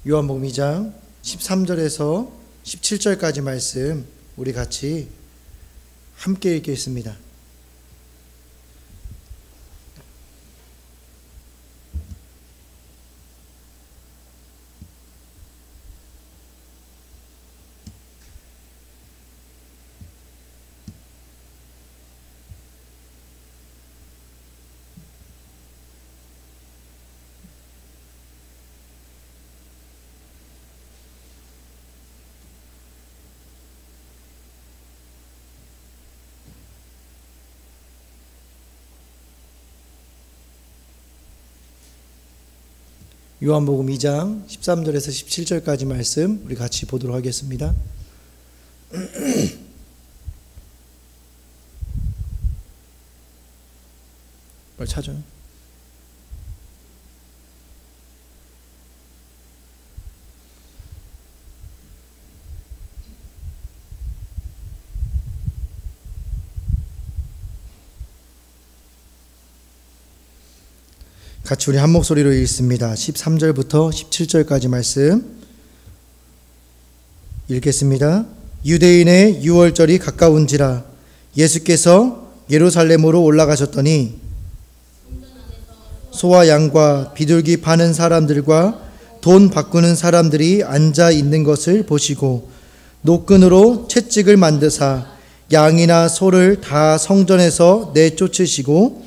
요한복음 2장 13절에서 17절까지 말씀 우리 같이 함께 읽겠습니다. 요한복음 2장 13절에서 17절까지 말씀 우리 같이 보도록 하겠습니다. 빨리 찾아요. 같이 우리 한 목소리로 읽습니다. 13절부터 17절까지 말씀 읽겠습니다. 유대인의 유월절이 가까운지라 예수께서 예루살렘으로 올라가셨더니 소와 양과 비둘기 파는 사람들과 돈 바꾸는 사람들이 앉아 있는 것을 보시고 노끈으로 채찍을 만드사 양이나 소를 다 성전에서 내쫓으시고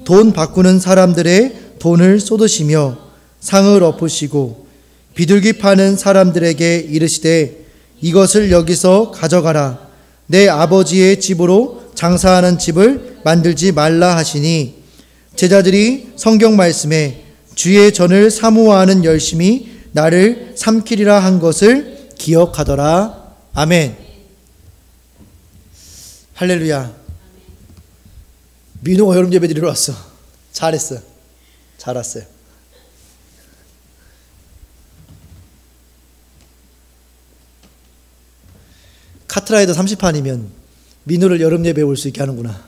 돈 바꾸는 사람들의 돈을 쏟으시며 상을 엎으시고 비둘기 파는 사람들에게 이르시되 이것을 여기서 가져가라. 내 아버지의 집으로 장사하는 집을 만들지 말라 하시니 제자들이 성경 말씀에 주의 전을 사모하는 열심히 나를 삼키리라 한 것을 기억하더라. 아멘. 할렐루야. 민호가 여름 예배 드리러 왔어. 잘했어. 잘 왔어요. 카트라이더 30판이면 민호를 여름 예배에 올 수 있게 하는구나.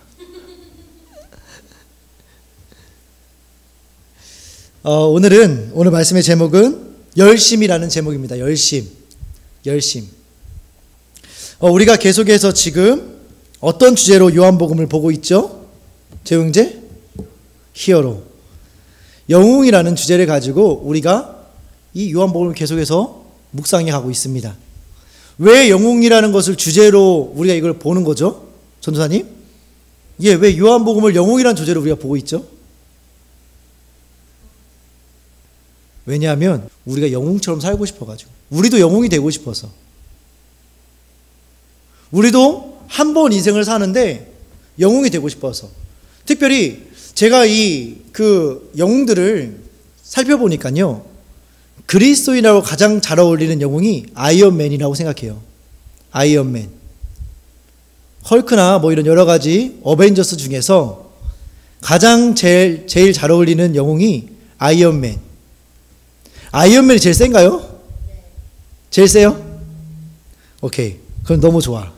오늘 말씀의 제목은 열심이라는 제목입니다. 열심. 우리가 계속해서 지금 어떤 주제로 요한복음을 보고 있죠? 재웅제? 히어로. 영웅이라는 주제를 가지고 우리가 이 요한복음을 계속해서 묵상해 가고 있습니다. 왜 영웅이라는 것을 주제로 우리가 이걸 보는 거죠? 전도사님? 왜 요한복음을 영웅이라는 주제로 우리가 보고 있죠? 왜냐하면 우리가 영웅처럼 살고 싶어가지고, 우리도 영웅이 되고 싶어서, 우리도 한 번 인생을 사는데 영웅이 되고 싶어서. 특별히 제가 그 영웅들을 살펴보니까요, 그리스도인하고 가장 잘 어울리는 영웅이 아이언맨이라고 생각해요. 아이언맨. 헐크나 이런 여러 가지 어벤져스 중에서 가장 제일 잘 어울리는 영웅이 아이언맨. 아이언맨이 제일 센가요? 제일 세요? 오케이. 그럼 너무 좋아.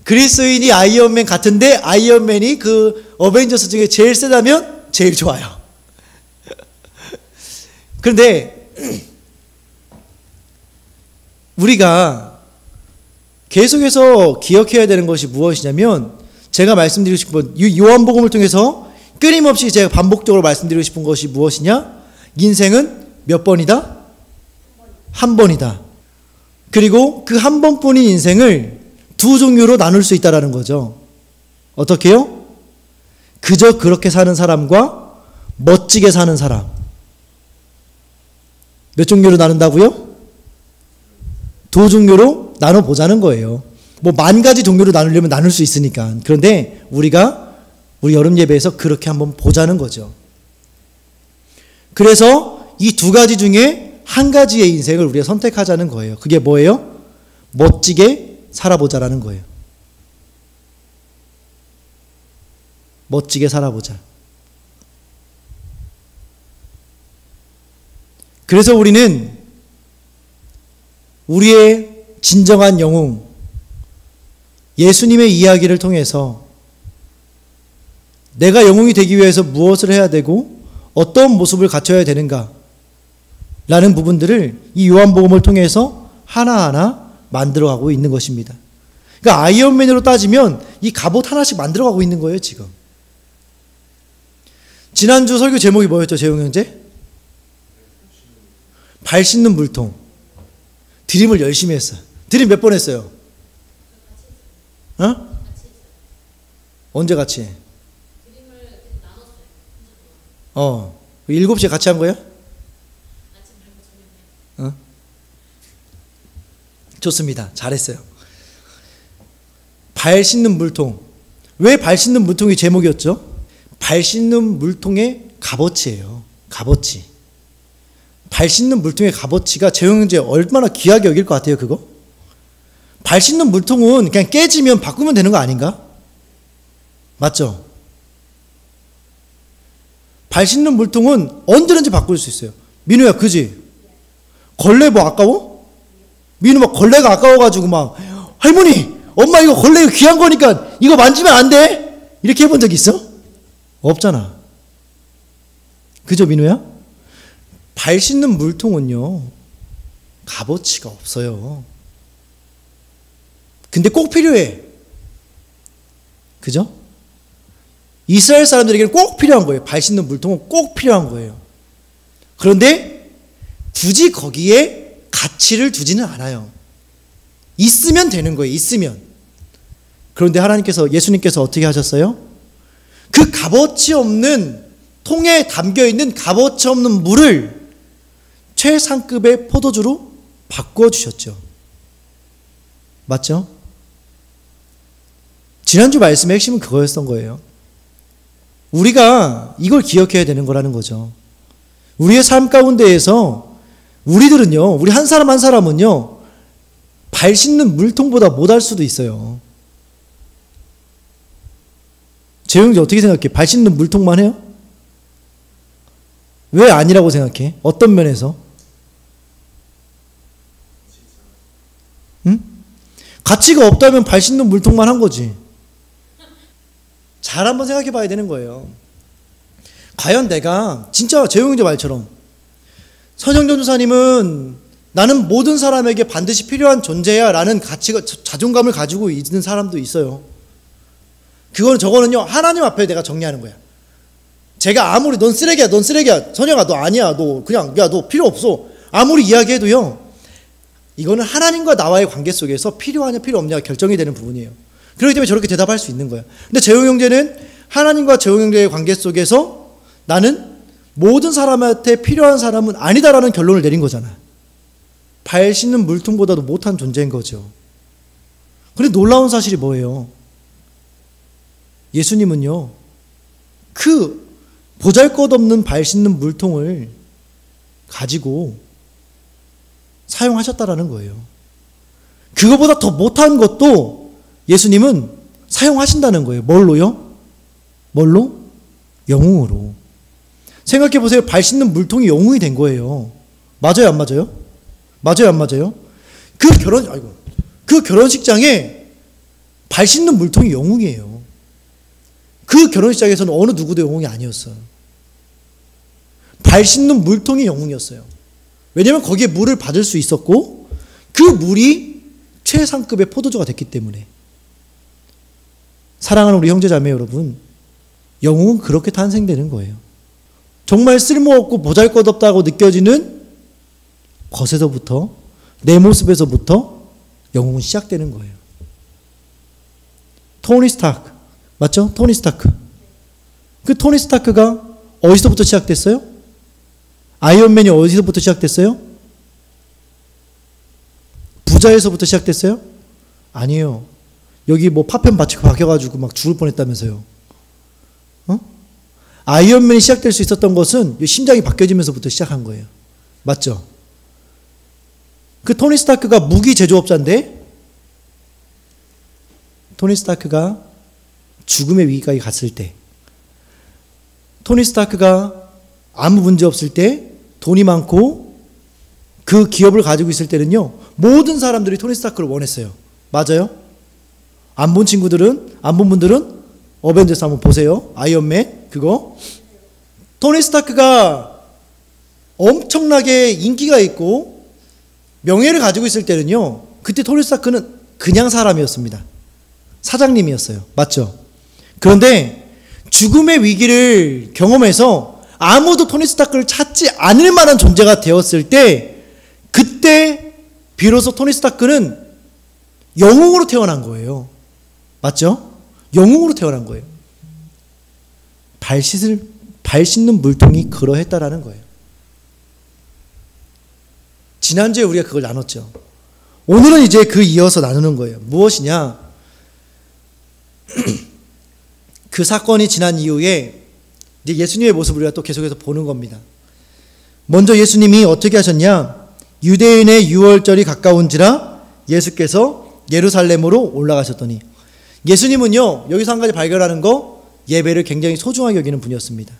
그리스도인이 아이언맨 같은데 아이언맨이 그 어벤져스 중에 제일 세다면 제일 좋아요. 그런데 우리가 계속해서 기억해야 되는 것이 무엇이냐면, 제가 말씀드리고 싶은 요한복음을 통해서 끊임없이 제가 반복적으로 말씀드리고 싶은 것이 무엇이냐? 인생은 몇 번이다? 한 번이다. 그리고 그 한 번뿐인 인생을 두 종류로 나눌 수 있다는 거죠. 어떻게요? 그저 그렇게 사는 사람과 멋지게 사는 사람. 몇 종류로 나눈다고요? 두 종류로 나눠보자는 거예요. 만 가지 종류로 나누려면 나눌 수 있으니까. 그런데 우리 여름 예배에서 그렇게 한번 보자는 거죠. 그래서 이 두 가지 중에 한 가지의 인생을 우리가 선택하자는 거예요. 그게 뭐예요? 멋지게 살아보자라는 거예요. 멋지게 살아보자. 그래서 우리는 우리의 진정한 영웅, 예수님의 이야기를 통해서 내가 영웅이 되기 위해서 무엇을 해야 되고 어떤 모습을 갖춰야 되는가, 라는 부분들을 이 요한복음을 통해서 하나하나 만들어가고 있는 것입니다. 그러니까 아이언맨으로 따지면 이 갑옷 하나씩 만들어가고 있는 거예요, 지금. 지난주 설교 제목이 뭐였죠, 재용 형제? 발 씻는 물통. 드림을 열심히 했어요. 드림 몇 번 했어요? 어? 언제 같이 해? 7시에 같이 한 거야? 좋습니다. 잘했어요. 발 씻는 물통. 왜 발 씻는 물통이 제목이었죠? 발 씻는 물통의 값어치예요. 값어치. 발 씻는 물통의 값어치가 재용 형제 얼마나 귀하게 여길 것 같아요, 그거? 발 씻는 물통은 그냥 깨지면 바꾸면 되는 거 아닌가? 맞죠? 발 씻는 물통은 언제든지 바꿀 수 있어요. 민우야, 그지? 걸레 뭐 아까워? 민우 막 걸레가 아까워가지고 막, 할머니, 엄마 이거 걸레 귀한 거니까 이거 만지면 안 돼? 이렇게 해본 적 있어? 없잖아. 그죠, 민우야? 발 씻는 물통은요, 값어치가 없어요. 근데 꼭 필요해. 그죠? 이스라엘 사람들에게는 꼭 필요한 거예요. 발 씻는 물통은 꼭 필요한 거예요. 그런데 굳이 거기에 가치를 두지는 않아요. 있으면 되는 거예요. 있으면. 그런데 하나님께서, 예수님께서 어떻게 하셨어요? 그 값어치 없는 통에 담겨있는 값어치 없는 물을 최상급의 포도주로 바꿔주셨죠. 맞죠? 지난주 말씀의 핵심은 그거였던 거예요. 우리가 이걸 기억해야 되는 거라는 거죠. 우리의 삶 가운데에서 우리들은요, 우리 한 사람 한 사람은요, 발 씻는 물통보다 못할 수도 있어요. 재용지 어떻게 생각해? 발 씻는 물통만 해요? 왜 아니라고 생각해? 어떤 면에서? 응? 가치가 없다면 발 씻는 물통만 한 거지. 잘 한번 생각해 봐야 되는 거예요. 과연 내가 진짜 재용제 말처럼 선영 전도사님은 나는 모든 사람에게 반드시 필요한 존재야 라는 가치가, 자존감을 가지고 있는 사람도 있어요. 저거는요, 하나님 앞에 내가 정리하는 거야. 제가 아무리 넌 쓰레기야, 넌 쓰레기야, 선영아 너 아니야, 너 그냥 야 너 필요 없어, 아무리 이야기해도요, 이거는 하나님과 나와의 관계 속에서 필요하냐 필요 없냐가 결정이 되는 부분이에요. 그렇기 때문에 저렇게 대답할 수 있는 거야. 근데 재용 형제는 하나님과 재용 형제의 관계 속에서 나는 모든 사람한테 필요한 사람은 아니다라는 결론을 내린 거잖아. 발 씻는 물통보다도 못한 존재인 거죠. 그런데 놀라운 사실이 뭐예요? 예수님은요, 그 보잘것없는 발 씻는 물통을 가지고 사용하셨다라는 거예요. 그거보다 더 못한 것도 예수님은 사용하신다는 거예요. 뭘로요? 뭘로? 영웅으로. 생각해 보세요. 발 씻는 물통이 영웅이 된 거예요. 맞아요, 안 맞아요? 맞아요, 안 맞아요? 그 결혼식장에 발 씻는 물통이 영웅이에요. 그 결혼식장에서는 어느 누구도 영웅이 아니었어요. 발 씻는 물통이 영웅이었어요. 왜냐하면 거기에 물을 받을 수 있었고 그 물이 최상급의 포도주가 됐기 때문에. 사랑하는 우리 형제자매 여러분, 영웅은 그렇게 탄생되는 거예요. 정말 쓸모없고 보잘것없다고 느껴지는 것에서부터, 내 모습에서부터 영웅은 시작되는 거예요. 토니 스타크, 맞죠? 토니 스타크. 그 토니 스타크가 어디서부터 시작됐어요? 아이언맨이 어디서부터 시작됐어요? 부자에서부터 시작됐어요? 아니에요. 여기 뭐 파편 박혀가지고 막 죽을 뻔했다면서요. 아이언맨이 시작될 수 있었던 것은 심장이 바뀌어지면서부터 시작한 거예요. 맞죠? 그 토니 스타크가 무기 제조업자인데, 토니 스타크가 죽음의 위기까지 갔을 때, 토니 스타크가 아무 문제 없을 때, 돈이 많고 그 기업을 가지고 있을 때는요, 모든 사람들이 토니 스타크를 원했어요. 맞아요? 안 본 친구들은, 안 본 분들은 어벤져스 한번 보세요. 아이언맨 그거. 토니 스타크가 엄청나게 인기가 있고 명예를 가지고 있을 때는요, 그때 토니 스타크는 그냥 사람이었습니다. 사장님이었어요. 맞죠? 그런데 죽음의 위기를 경험해서 아무도 토니 스타크를 찾지 않을 만한 존재가 되었을 때, 그때 비로소 토니 스타크는 영웅으로 태어난 거예요. 맞죠? 영웅으로 태어난 거예요. 발 씻는 물통이 그러했다라는 거예요. 지난주에 우리가 그걸 나눴죠. 오늘은 이제 그 이어서 나누는 거예요. 무엇이냐? 그 사건이 지난 이후에 이제 예수님의 모습을 우리가 또 계속해서 보는 겁니다. 먼저 예수님이 어떻게 하셨냐? 유대인의 유월절이 가까운지라 예수께서 예루살렘으로 올라가셨더니, 예수님은요, 여기서 한 가지 발견하는 거, 예배를 굉장히 소중하게 여기는 분이었습니다.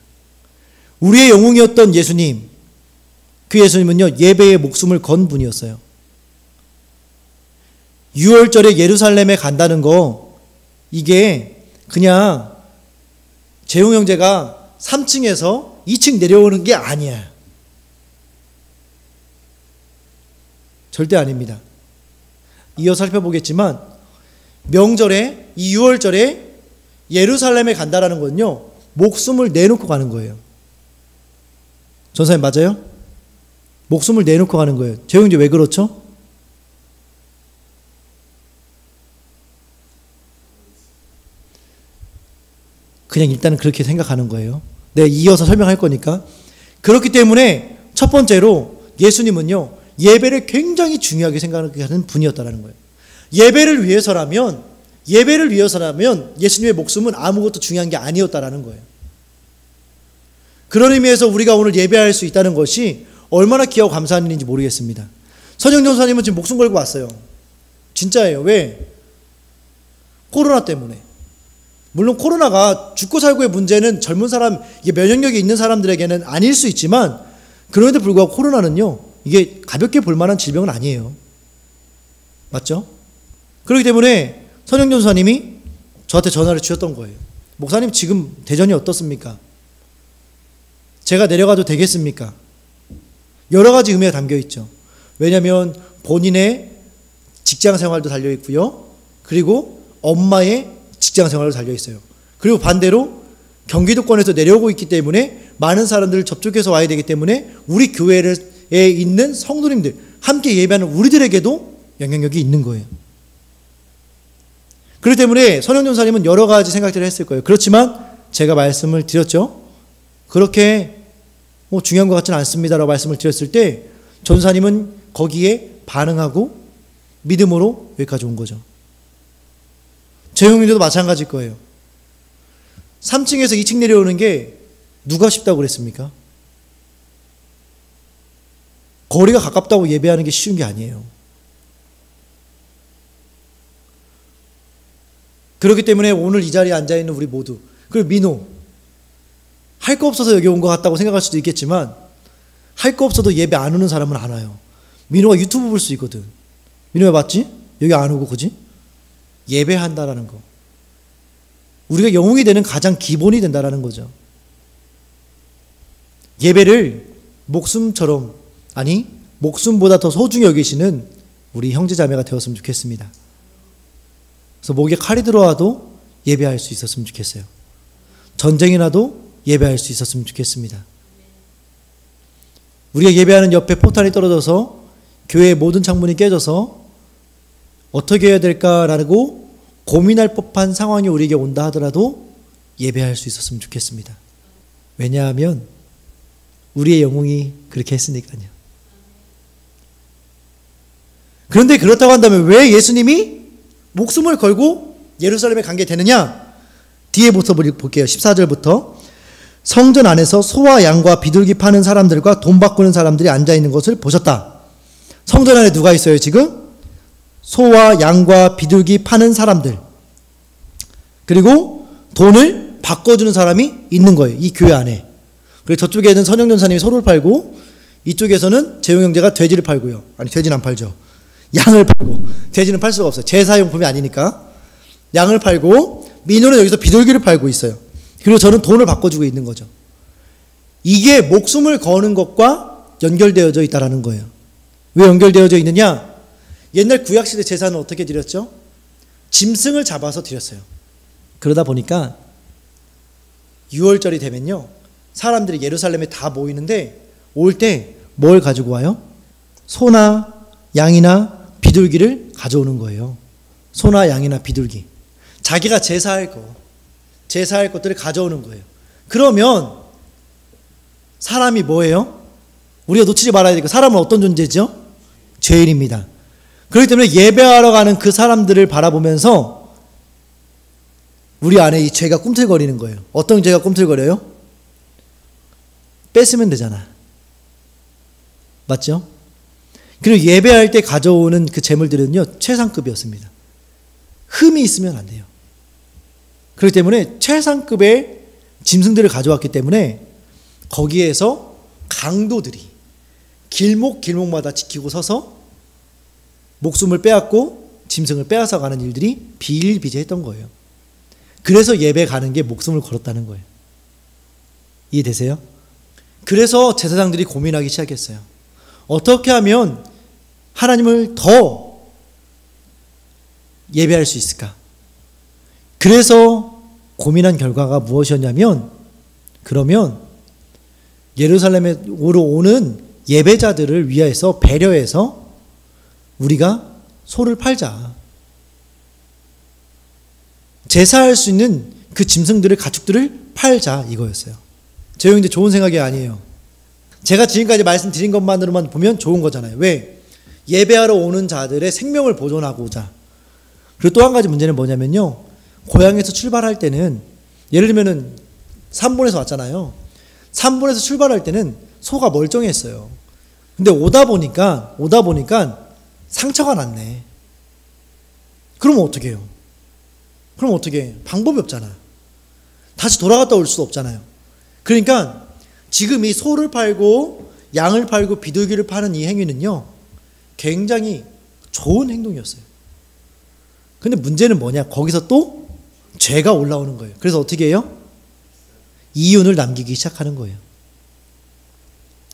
우리의 영웅이었던 예수님, 그 예수님은요, 예배에 목숨을 건 분이었어요. 유월절에 예루살렘에 간다는 거, 이게 그냥 재용 형제가 3층에서 2층 내려오는 게 아니야. 절대 아닙니다. 이어 살펴보겠지만, 명절에, 이 유월절에 예루살렘에 간다라는 건요, 목숨을 내놓고 가는 거예요. 전사님 맞아요? 목숨을 내놓고 가는 거예요. 재용 형제 왜 그렇죠? 그냥 일단은 그렇게 생각하는 거예요. 네, 이어서 설명할 거니까. 그렇기 때문에 첫 번째로 예수님은요, 예배를 굉장히 중요하게 생각하는 분이었다는 거예요. 예배를 위해서라면 예수님의 목숨은 아무것도 중요한 게 아니었다라는 거예요. 그런 의미에서 우리가 오늘 예배할 수 있다는 것이 얼마나 귀하고 감사한 일인지 모르겠습니다. 선영 전사님은 지금 목숨 걸고 왔어요. 진짜예요. 왜? 코로나 때문에. 물론 코로나가 죽고 살고의 문제는 젊은 사람, 이게 면역력이 있는 사람들에게는 아닐 수 있지만, 그런데도 불구하고 코로나는요, 이게 가볍게 볼 만한 질병은 아니에요. 맞죠? 그렇기 때문에 선영 전사님이 저한테 전화를 주셨던 거예요. 목사님, 지금 대전이 어떻습니까? 제가 내려가도 되겠습니까? 여러 가지 의미가 담겨 있죠. 왜냐하면 본인의 직장 생활도 달려 있고요. 그리고 엄마의 직장 생활도 달려 있어요. 그리고 반대로 경기도권에서 내려오고 있기 때문에 많은 사람들을 접촉해서 와야 되기 때문에 우리 교회에 있는 성도님들, 함께 예배하는 우리들에게도 영향력이 있는 거예요. 그렇기 때문에 선영 전사님은 여러 가지 생각들을 했을 거예요. 그렇지만 제가 말씀을 드렸죠. 그렇게 중요한 것 같지는 않습니다라고 말씀을 드렸을 때 전사님은 거기에 반응하고 믿음으로 여기까지 온 거죠. 재용님도 마찬가지일 거예요. 3층에서 2층 내려오는 게 누가 쉽다고 그랬습니까? 거리가 가깝다고 예배하는 게 쉬운 게 아니에요. 그렇기 때문에 오늘 이 자리에 앉아있는 우리 모두, 그리고 민호, 할 거 없어서 여기 온 것 같다고 생각할 수도 있겠지만, 할 거 없어도 예배 안 오는 사람은 안 와요. 민호가 유튜브 볼 수 있거든. 민호 왜 봤지? 여기 안 오고, 그지? 예배한다라는 거. 우리가 영웅이 되는 가장 기본이 된다라는 거죠. 예배를 목숨처럼, 아니 목숨보다 더 소중히 여기시는 우리 형제자매가 되었으면 좋겠습니다. 그래서 목에 칼이 들어와도 예배할 수 있었으면 좋겠어요. 전쟁이 나도 예배할 수 있었으면 좋겠습니다. 우리가 예배하는 옆에 포탄이 떨어져서 교회의 모든 창문이 깨져서 어떻게 해야 될까라고 고민할 법한 상황이 우리에게 온다 하더라도 예배할 수 있었으면 좋겠습니다. 왜냐하면 우리의 영웅이 그렇게 했으니까요. 그런데 그렇다고 한다면 왜 예수님이 목숨을 걸고 예루살렘에 간 게 되느냐? 뒤에 모습을 볼게요. 14절부터. 성전 안에서 소와 양과 비둘기 파는 사람들과 돈 바꾸는 사람들이 앉아있는 것을 보셨다. 성전 안에 누가 있어요 지금? 소와 양과 비둘기 파는 사람들, 그리고 돈을 바꿔주는 사람이 있는 거예요. 이 교회 안에. 그리고 저쪽에는 선영전사님이 소를 팔고, 이쪽에서는 재용형제가 돼지를 팔고요. 아니, 돼지는 안 팔죠. 양을 팔고. 돼지는 팔 수가 없어요. 제사용품이 아니니까. 양을 팔고, 민호는 여기서 비둘기를 팔고 있어요. 그리고 저는 돈을 바꿔주고 있는 거죠. 이게 목숨을 거는 것과 연결되어져 있다라는 거예요. 왜 연결되어져 있느냐? 옛날 구약시대 제사는 어떻게 드렸죠? 짐승을 잡아서 드렸어요. 그러다 보니까 6월절이 되면요, 사람들이 예루살렘에 다 모이는데 올 때 뭘 가지고 와요? 소나 양이나 비둘기를 가져오는 거예요. 소나 양이나 비둘기. 자기가 제사할 것들을 가져오는 거예요. 그러면 사람이 뭐예요? 우리가 놓치지 말아야 되고, 사람은 어떤 존재죠? 죄인입니다. 그렇기 때문에 예배하러 가는 그 사람들을 바라보면서 우리 안에 이 죄가 꿈틀거리는 거예요. 어떤 죄가 꿈틀거려요? 뺏으면 되잖아. 맞죠? 그리고 예배할 때 가져오는 그 제물들은요, 최상급이었습니다. 흠이 있으면 안 돼요. 그렇기 때문에 최상급의 짐승들을 가져왔기 때문에 거기에서 강도들이 길목마다 지키고 서서 목숨을 빼앗고 짐승을 빼앗아 가는 일들이 비일비재했던 거예요. 그래서 예배 가는 게 목숨을 걸었다는 거예요. 이해되세요? 그래서 제사장들이 고민하기 시작했어요. 어떻게 하면 하나님을 더 예배할 수 있을까? 그래서 고민한 결과가 무엇이었냐면, 그러면 예루살렘으로 오는 예배자들을 위해서 배려해서 우리가 소를 팔자. 제사할 수 있는 그 짐승들의 가축들을 팔자, 이거였어요. 제 형제 좋은 생각이 아니에요. 제가 지금까지 말씀드린 것만으로만 보면 좋은 거잖아요. 왜? 예배하러 오는 자들의 생명을 보존하고자. 그리고 또 한 가지 문제는 뭐냐면요, 고향에서 출발할 때는, 예를 들면은 산본에서 왔잖아요. 산본에서 출발할 때는 소가 멀쩡했어요. 근데 오다 보니까 상처가 났네. 그러면 어떻게 해요? 그럼 어떻게 해요? 방법이 없잖아. 다시 돌아갔다 올 수도 없잖아요. 그러니까 지금 이 소를 팔고 양을 팔고 비둘기를 파는 이 행위는요, 굉장히 좋은 행동이었어요. 근데 문제는 뭐냐? 거기서 또 죄가 올라오는 거예요. 그래서 어떻게 해요? 이윤을 남기기 시작하는 거예요.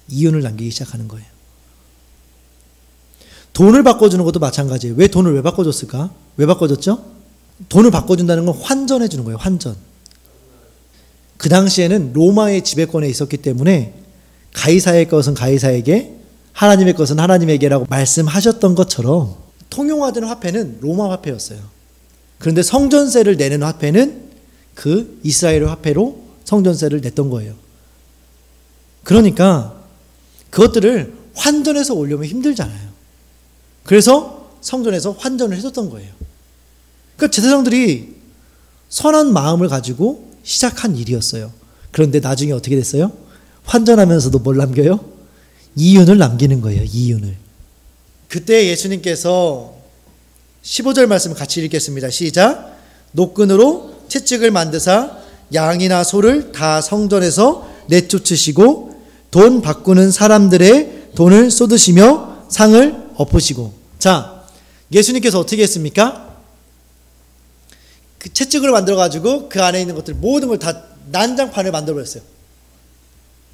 이윤을 남기기 시작하는 거예요. 돈을 바꿔주는 것도 마찬가지예요. 왜 돈을 왜 바꿔줬을까? 왜 바꿔줬죠? 돈을 바꿔준다는 건 환전해 주는 거예요. 환전. 그 당시에는 로마의 지배권에 있었기 때문에 가이사의 것은 가이사에게, 하나님의 것은 하나님에게라고 말씀하셨던 것처럼 통용하던 화폐는 로마 화폐였어요. 그런데 성전세를 내는 화폐는 그 이스라엘 화폐로 성전세를 냈던 거예요. 그러니까 그것들을 환전해서 올려면 힘들잖아요. 그래서 성전에서 환전을 해줬던 거예요. 그러니까 제사장들이 선한 마음을 가지고 시작한 일이었어요. 그런데 나중에 어떻게 됐어요? 환전하면서도 뭘 남겨요? 이윤을 남기는 거예요. 이윤을. 그때 예수님께서 15절 말씀 같이 읽겠습니다. 시작. 노끈으로 채찍을 만드사 양이나 소를 다 성전에서 내쫓으시고 돈 바꾸는 사람들의 돈을 쏟으시며 상을 엎으시고. 자, 예수님께서 어떻게 했습니까? 그 채찍을 만들어가지고 그 안에 있는 것들 모든 걸 다 난장판을 만들어버렸어요.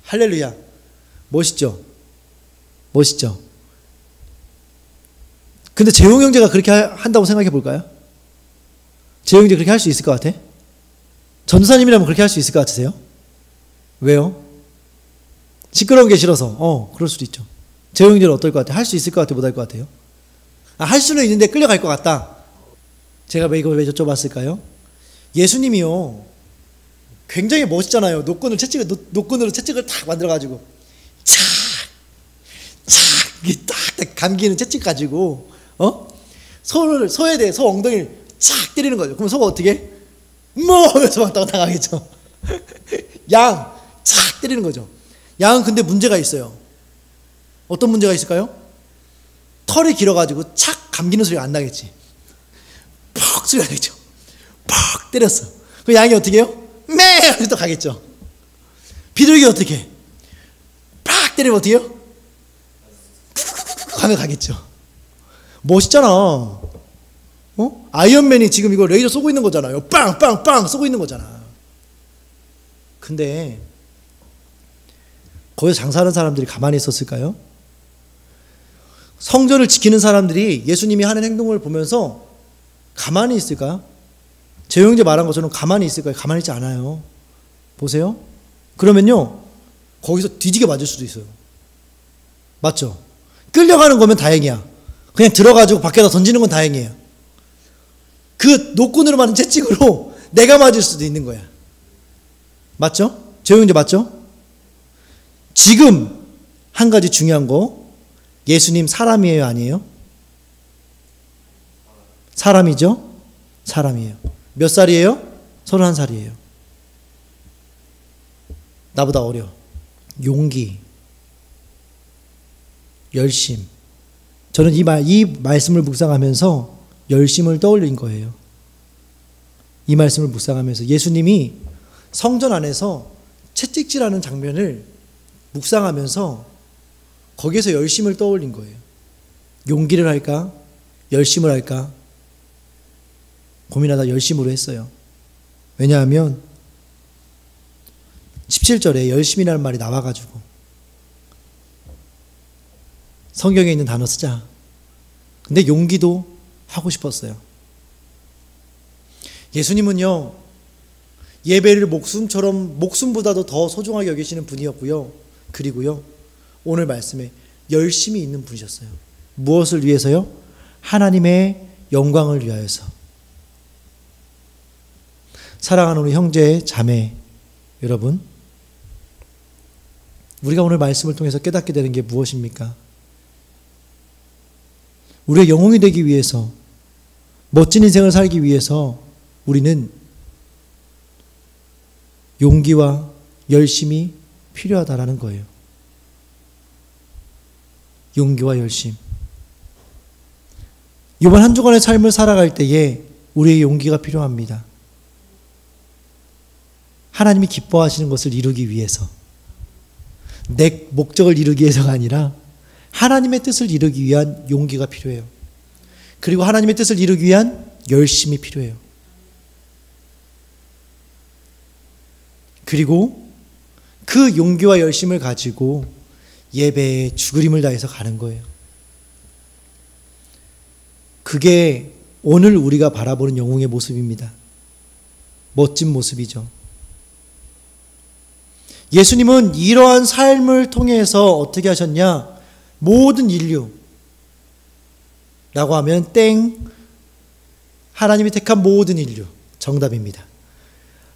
할렐루야. 멋있죠? 멋있죠? 근데 재용 형제가 그렇게 한다고 생각해 볼까요? 재용 형제 그렇게 할 수 있을 것 같아? 전도사님이라면 그렇게 할 수 있을 것 같으세요? 왜요? 시끄러운 게 싫어서. 그럴 수도 있죠. 재용 형제는 어떨 것 같아? 할 수 있을 것 같아? 못 할 것 같아요? 할 수는 있는데 끌려갈 것 같다. 제가 왜 이걸 왜 여쭤봤을까요? 예수님이요, 굉장히 멋있잖아요. 노끈으로 채찍을 탁 만들어가지고 착 딱 감기는 채찍 가지고 소에 대해 소 엉덩이를 착 때리는 거죠. 그럼 소가 어떻게 해? 하면서 막 당하겠죠. 양 착 때리는 거죠. 양은 근데 문제가 있어요. 어떤 문제가 있을까요? 털이 길어가지고 착 감기는 소리가 안 나겠지. 퍽 소리가 나겠죠. 퍽 때렸어. 그 양이 어떻게 해요? 매! 하면서 또 가겠죠. 비둘기 어떻게 해? 팍 때리면 어떻게 해요? 푹 하면 가겠죠. 멋있잖아. 아이언맨이 지금 이거 레이저 쏘고 있는 거잖아요. 빵빵빵 쏘고 있는 거잖아. 근데 거기서 장사하는 사람들이 가만히 있었을까요? 성전을 지키는 사람들이 예수님이 하는 행동을 보면서 가만히 있을까? 제 형제 말한 것처럼 가만히 있을까요? 가만히 있지 않아요. 보세요. 그러면요, 거기서 뒤지게 맞을 수도 있어요. 맞죠? 끌려가는 거면 다행이야. 그냥 들어가지고 밖에다 던지는 건 다행이에요. 그 노끈으로 맞은 채찍으로 내가 맞을 수도 있는 거야. 맞죠? 제 형제 맞죠? 지금 한 가지 중요한 거, 예수님 사람이에요, 아니에요? 사람이죠? 사람이에요. 몇 살이에요? 31살이에요. 나보다 어려. 용기, 열심. 저는 이 말씀을 묵상하면서 열심을 떠올린 거예요. 이 말씀을 묵상하면서 예수님이 성전 안에서 채찍질하는 장면을 묵상하면서 거기에서 열심을 떠올린 거예요. 용기를 할까? 열심을 할까? 고민하다 열심으로 했어요. 왜냐하면 17절에 열심이라는 말이 나와가지고 성경에 있는 단어 쓰자. 근데 용기도 하고 싶었어요. 예수님은요, 예배를 목숨보다도 더 소중하게 여기시는 분이었고요. 그리고요, 오늘 말씀에 열심히 있는 분이셨어요. 무엇을 위해서요? 하나님의 영광을 위하여서. 사랑하는 우리 형제, 자매 여러분, 우리가 오늘 말씀을 통해서 깨닫게 되는 게 무엇입니까? 우리의 영웅이 되기 위해서, 멋진 인생을 살기 위해서 우리는 용기와 열심이 필요하다라는 거예요. 용기와 열심. 이번 한 주간의 삶을 살아갈 때에 우리의 용기가 필요합니다. 하나님이 기뻐하시는 것을 이루기 위해서, 내 목적을 이루기 위해서가 아니라 하나님의 뜻을 이루기 위한 용기가 필요해요. 그리고 하나님의 뜻을 이루기 위한 열심이 필요해요. 그리고 그 용기와 열심을 가지고 예배에 죽으림을 다해서 가는 거예요. 그게 오늘 우리가 바라보는 영웅의 모습입니다. 멋진 모습이죠. 예수님은 이러한 삶을 통해서 어떻게 하셨냐? 모든 인류 라고 하면 땡, 하나님이 택한 모든 인류, 정답입니다.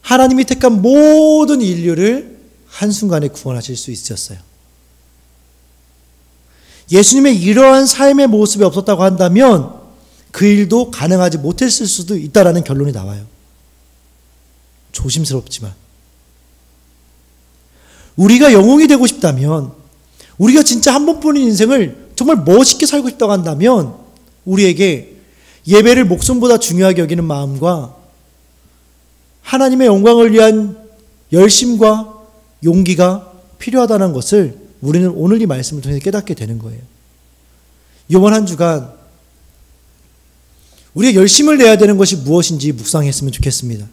하나님이 택한 모든 인류를 한순간에 구원하실 수 있었어요. 예수님의 이러한 삶의 모습이 없었다고 한다면 그 일도 가능하지 못했을 수도 있다라는 결론이 나와요. 조심스럽지만 우리가 영웅이 되고 싶다면, 우리가 진짜 한 번뿐인 인생을 정말 멋있게 살고 싶다고 한다면 우리에게 예배를 목숨보다 중요하게 여기는 마음과 하나님의 영광을 위한 열심과 용기가 필요하다는 것을 우리는 오늘 이 말씀을 통해서 깨닫게 되는 거예요. 이번 한 주간 우리가 열심을 내야 되는 것이 무엇인지 묵상했으면 좋겠습니다.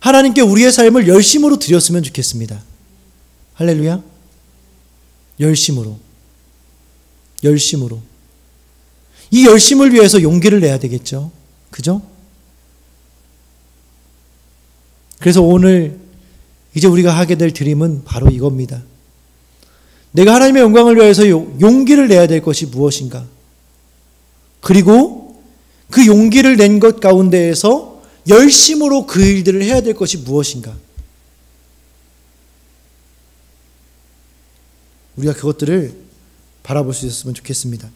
하나님께 우리의 삶을 열심으로 드렸으면 좋겠습니다. 할렐루야. 열심으로. 이 열심을 위해서 용기를 내야 되겠죠. 그죠? 그래서 오늘 이제 우리가 하게 될 드림은 바로 이겁니다. 내가 하나님의 영광을 위해서 용기를 내야 될 것이 무엇인가? 그리고 그 용기를 낸 것 가운데에서 열심으로 그 일들을 해야 될 것이 무엇인가? 우리가 그것들을 바라볼 수 있었으면 좋겠습니다.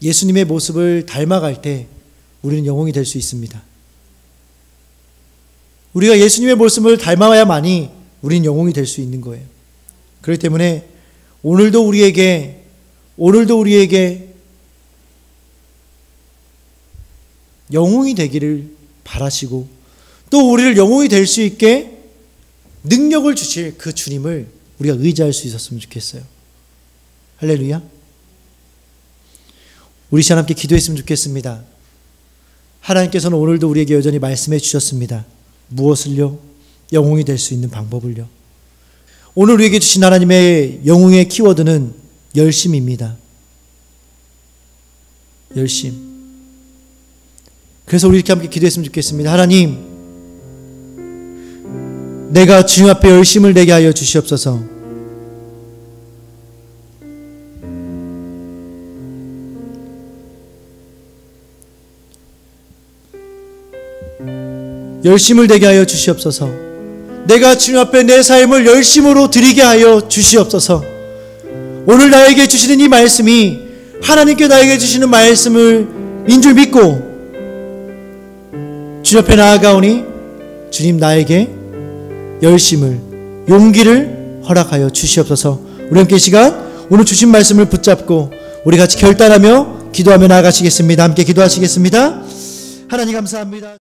예수님의 모습을 닮아갈 때 우리는 영웅이 될 수 있습니다. 우리가 예수님의 모습을 닮아야만이 우리는 영웅이 될 수 있는 거예요. 그렇기 때문에 오늘도 우리에게 영웅이 되기를 바라시고, 또 우리를 영웅이 될 수 있게 능력을 주실 그 주님을 우리가 의지할 수 있었으면 좋겠어요. 할렐루야. 우리 시간 함께 기도했으면 좋겠습니다. 하나님께서는 오늘도 우리에게 여전히 말씀해 주셨습니다. 무엇을요? 영웅이 될 수 있는 방법을요. 오늘 우리에게 주신 하나님의 영웅의 키워드는 열심입니다. 열심. 그래서 우리 이렇게 함께 기도했으면 좋겠습니다. 하나님, 내가 주님 앞에 열심을 내게 하여 주시옵소서. 열심을 내게 하여 주시옵소서. 내가 주님 앞에 내 삶을 열심으로 드리게 하여 주시옵소서. 오늘 나에게 주시는 이 말씀이 하나님께 나에게 주시는 말씀을 인 줄 믿고 주님 앞에 나아가오니 주님 나에게 열심을, 용기를 허락하여 주시옵소서. 우리 함께 이 시간 오늘 주신 말씀을 붙잡고 우리 같이 결단하며 기도하며 나아가시겠습니다. 함께 기도하시겠습니다. 하나님 감사합니다.